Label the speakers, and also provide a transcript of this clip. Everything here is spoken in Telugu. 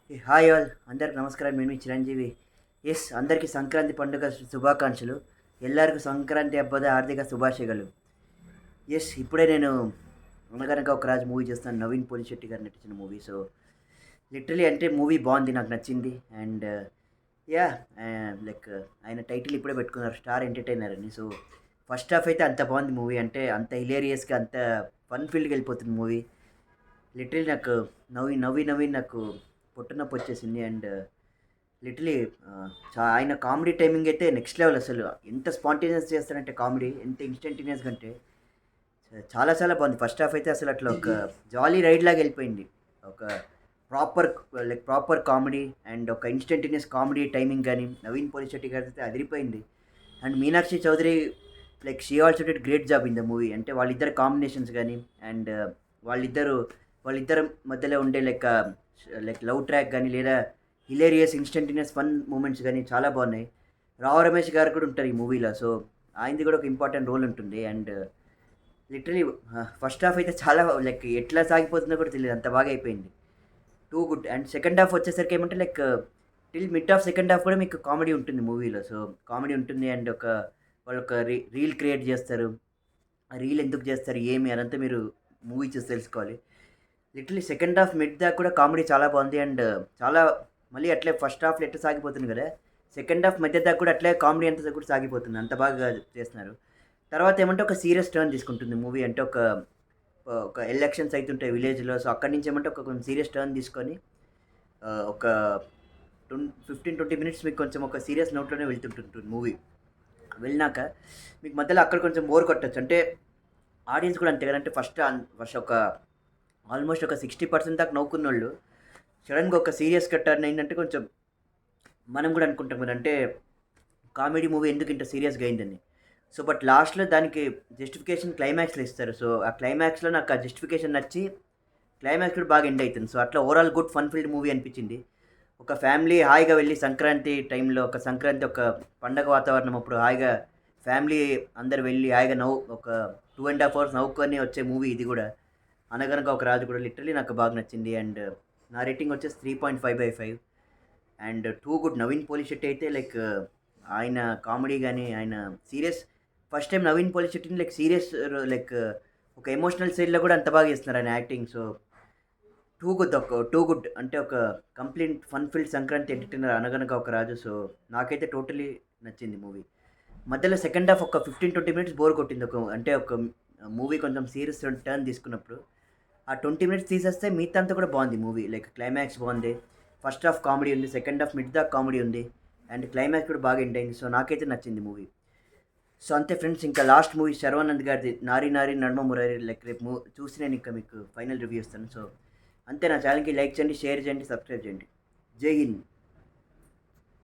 Speaker 1: హాయ్ ఆల్ అందరికి నమస్కారం. నేను మీ చిరంజీవి. ఎస్, అందరికీ సంక్రాంతి పండుగ శుభాకాంక్షలు. ಎಲ್ಲರಿಗೂ సంక్రాంతి హಬ್ಬದ ఆర్థిక శుభాశయಗಳು. ఎస్, ఇప్పుడే నేను 'అనగనగా ఒక రాజు' మూవీ చూస్తాను. నవీన్ పోలిశెట్టి గారు నటించిన మూవీ. సో లిటరలీ అంటే మూవీ బాగుంది, నాకు నచ్చింది. అండ్ యా లైక్ ఆయన టైటిల్ ఇప్పుడే పెట్టుకున్నారు, స్టార్ ఎంటర్టైనర్ అని. సో ఫస్ట్ హాఫ్ అయితే అంత బాగుంది మూవీ, అంటే అంత హిలేరియస్గా అంత ఫన్ ఫీల్డ్కి వెళ్ళిపోతుంది మూవీ. లిటరలీ నాకు నవ్వి నవ్వి నవ్వి నాకు పొట్టునొప్పి వచ్చేసింది. అండ్ లిటరలీ ఆయన కామెడీ టైమింగ్ అయితే నెక్స్ట్ లెవెల్. అసలు ఎంత స్పాంటేనియస్ చేస్తారంటే కామెడీ, ఎంత ఇన్స్టంటేనియస్గా అంటే చాలా చాలా బాగుంది. ఫస్ట్ హాఫ్ అయితే అసలు అట్లా ఒక జాలీ రైడ్ లాగా వెళ్ళిపోయింది. ఒక ప్రాపర్ ప్రాపర్ కామెడీ అండ్ ఒక ఇన్స్టంటేనియస్ కామెడీ టైమింగ్ కానీ నవీన్ పోలిశెట్టి గారి అయితే అదిరిపోయింది. And Meenakshi Chaudhary she also did great job in the movie. అంటే వాళ్ళిద్దరు కాంబినేషన్స్ కానీ అండ్ వాళ్ళిద్దరు వాళ్ళిద్దరి మధ్యలో ఉండే లవ్ ట్రాక్ కానీ లేదా హిలేరియస్ ఇన్స్టంటేనియస్ ఫన్ మూమెంట్స్ కానీ చాలా బాగున్నాయి. రావు రమేష్ గారు కూడా ఉంటారు ఈ మూవీలో. సో ఆయనది కూడా ఒక ఇంపార్టెంట్ రోల్ ఉంటుంది. అండ్ లిటరలీ ఫస్ట్ హాఫ్ అయితే చాలా ఎట్లా సాగిపోతుందో కూడా తెలియదు, అంత బాగా అయిపోయింది. Too good. And second half వచ్చేసరికి ఏమంటే till mid of second half కూడా మీకు కామెడీ ఉంటుంది మూవీలో. సో కామెడీ ఉంటుంది అండ్ వాళ్ళు ఒక రీల్ క్రియేట్ చేస్తారు. ఆ రీల్ ఎందుకు చేస్తారు ఏమి అదంతా మీరు మూవీ చూసి తెలుసుకోవాలి. లిటరలీ సెకండ్ హాఫ్ మిడ్ దాకా కూడా కామెడీ చాలా బాగుంది. అండ్ చాలా మళ్ళీ అట్లే ఫస్ట్ హాఫ్లో ఎట్లా సాగిపోతుంది కదా, సెకండ్ హాఫ్ మధ్య దాకా కూడా అట్లే కామెడీ అంతా కూడా సాగిపోతుంది, అంత బాగా చేస్తున్నారు. తర్వాత ఏమంటే ఒక సీరియస్ టర్న్ తీసుకుంటుంది మూవీ. అంటే ఒక ఒక ఎలక్షన్స్ అవుతుంటాయి విలేజ్లో. సో అక్కడి నుంచి ఏమంటే ఒక కొంచెం సీరియస్ టర్న్ తీసుకొని ఒక 15-20 మినిట్స్ మీకు కొంచెం ఒక సీరియస్ నోట్లోనే వెళ్తుంటుంది మూవీ. వెళ్ళినాక మీకు మధ్యలో అక్కడ కొంచెం బోర్ కొట్టచ్చు. అంటే ఆడియన్స్ కూడా అంతే కదా, అంటే ఫస్ట్ ఒక ఆల్మోస్ట్ ఒక 60% దాకా నవ్వుకున్నోళ్ళు సడన్గా ఒక సీరియస్గా టర్న్ అయిందంటే కొంచెం మనం కూడా అనుకుంటాం కదా, అంటే కామెడీ మూవీ ఎందుకు ఇంత సీరియస్గా అయిందని. సో బట్ లాస్ట్లో దానికి జస్టిఫికేషన్ క్లైమాక్స్లో ఇస్తారు. సో ఆ క్లైమాక్స్లో నాకు ఆ జస్టిఫికేషన్ నచ్చి క్లైమాక్స్ కూడా బాగా ఎండ్ అవుతుంది. సో అట్లా overall good fun field movie అనిపించింది. ఒక ఫ్యామిలీ హాయిగా వెళ్ళి సంక్రాంతి టైంలో ఒక సంక్రాంతి ఒక పండగ వాతావరణం అప్పుడు హాయిగా ఫ్యామిలీ అందరు వెళ్ళి హాయిగా ఒక 2.5 hours నవ్వుకొని వచ్చే మూవీ ఇది కూడా. అనగనగా ఒక రాజు కూడా లిటరలీ నాకు బాగా నచ్చింది. అండ్ నా రేటింగ్ వచ్చేసి 3.5/5. And too good. Naveen Polishetty అయితే ఆయన కామెడీ కానీ ఆయన సీరియస్ ఫస్ట్ టైం నవీన్ పోలిశెట్టిని సీరియస్ లైక్ ఒక ఎమోషనల్ సైడ్లో కూడా అంత బాగా చేస్తున్నారు ఆయన యాక్టింగ్. సో టూ గుడ్ అంటే ఒక complete fun field Sankranti entertainer అనగనగా ఒక రాజు. సో నాకైతే టోటలీ నచ్చింది మూవీ. మధ్యలో సెకండ్ హాఫ్ ఒక 15-20 మినిట్స్ బోర్ కొట్టింది. అంటే ఒక మూవీ కొంచెం సీరియస్ టర్న్ తీసుకున్నప్పుడు ఆ 20 మినిట్స్ తీసేస్తే మిగతా అంతా కూడా బాగుంది మూవీ. క్లైమాక్స్ బాగుంది, ఫస్ట్ హాఫ్ కామెడీ ఉంది, సెకండ్ హాఫ్ మిడ్ దాకా కామెడీ ఉంది అండ్ క్లైమాక్స్ కూడా బాగా ఎండ్ అయింది. సో నాకైతే నచ్చింది మూవీ. సో అంతే ఫ్రెండ్స్, ఇంకా లాస్ట్ మూవీ శర్వానంద్ గారిది నారి నారి నడుమ మురారి. రేపు చూసి నేను ఇంకా మీకు ఫైనల్ రివ్యూ ఇస్తాను. సో అంతే. నా ఛానల్కి లైక్ చేయండి, షేర్ చేయండి, సబ్స్క్రైబ్ చేయండి. జై హింద్.